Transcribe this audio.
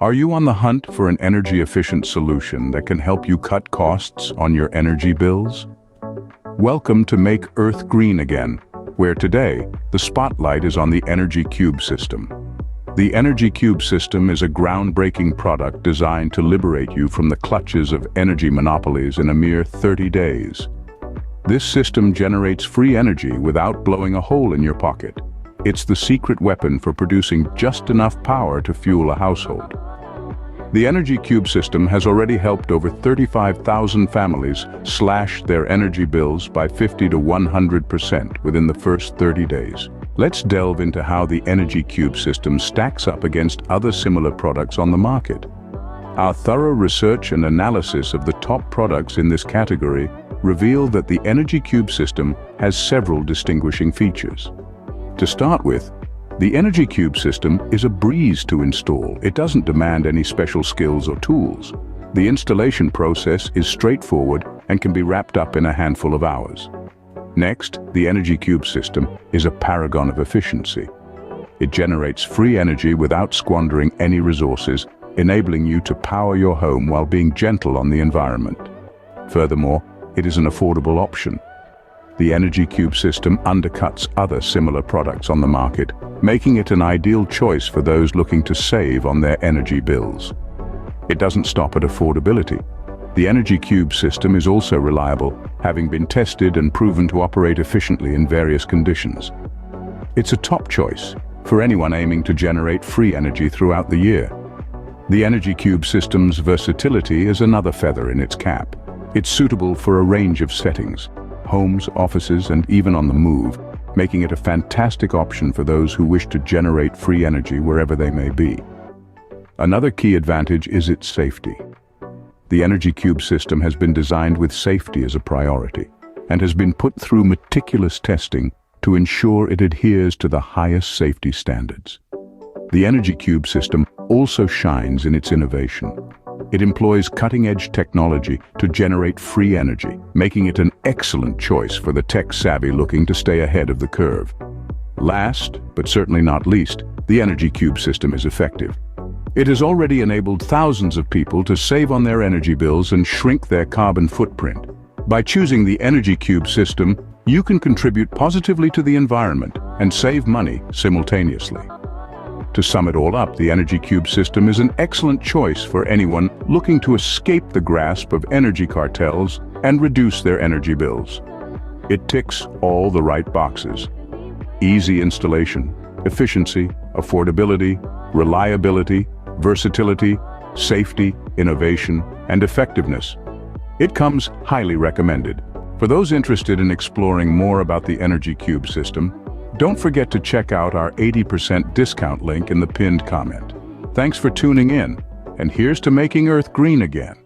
Are you on the hunt for an energy-efficient solution that can help you cut costs on your energy bills? Welcome to Make Earth Green Again, where today, the spotlight is on the Energy Cube system. The Energy Cube system is a groundbreaking product designed to liberate you from the clutches of energy monopolies in a mere 30 days. This system generates free energy without blowing a hole in your pocket. It's the secret weapon for producing just enough power to fuel a household. The Energy Cube system has already helped over 35,000 families slash their energy bills by 50 to 100% within the first 30 days. Let's delve into how the Energy Cube system stacks up against other similar products on the market. Our thorough research and analysis of the top products in this category reveal that the Energy Cube system has several distinguishing features. To start with, the Energy Cube system is a breeze to install. It doesn't demand any special skills or tools. The installation process is straightforward and can be wrapped up in a handful of hours. Next, the Energy Cube system is a paragon of efficiency. It generates free energy without squandering any resources, enabling you to power your home while being gentle on the environment. Furthermore, it is an affordable option. The Energy Cube system undercuts other similar products on the market, making it an ideal choice for those looking to save on their energy bills. It doesn't stop at affordability. The Energy Cube system is also reliable, having been tested and proven to operate efficiently in various conditions. It's a top choice for anyone aiming to generate free energy throughout the year. The Energy Cube system's versatility is another feather in its cap. It's suitable for a range of settings, homes, offices, and even on the move, making it a fantastic option for those who wish to generate free energy wherever they may be. Another key advantage is its safety. The Energy Cube system has been designed with safety as a priority and has been put through meticulous testing to ensure it adheres to the highest safety standards. The Energy Cube system also shines in its innovation. It employs cutting-edge technology to generate free energy, making it an excellent choice for the tech-savvy looking to stay ahead of the curve. Last, but certainly not least, the Energy Cube system is effective. It has already enabled thousands of people to save on their energy bills and shrink their carbon footprint. By choosing the Energy Cube system, you can contribute positively to the environment and save money simultaneously. To sum it all up, the Energy Cube system is an excellent choice for anyone looking to escape the grasp of energy cartels and reduce their energy bills. It ticks all the right boxes: easy installation, efficiency, affordability, reliability, versatility, safety, innovation, and effectiveness. It comes highly recommended. For those interested in exploring more about the Energy Cube system, don't forget to check out our 80% discount link in the pinned comment. Thanks for tuning in, and here's to making Earth green again.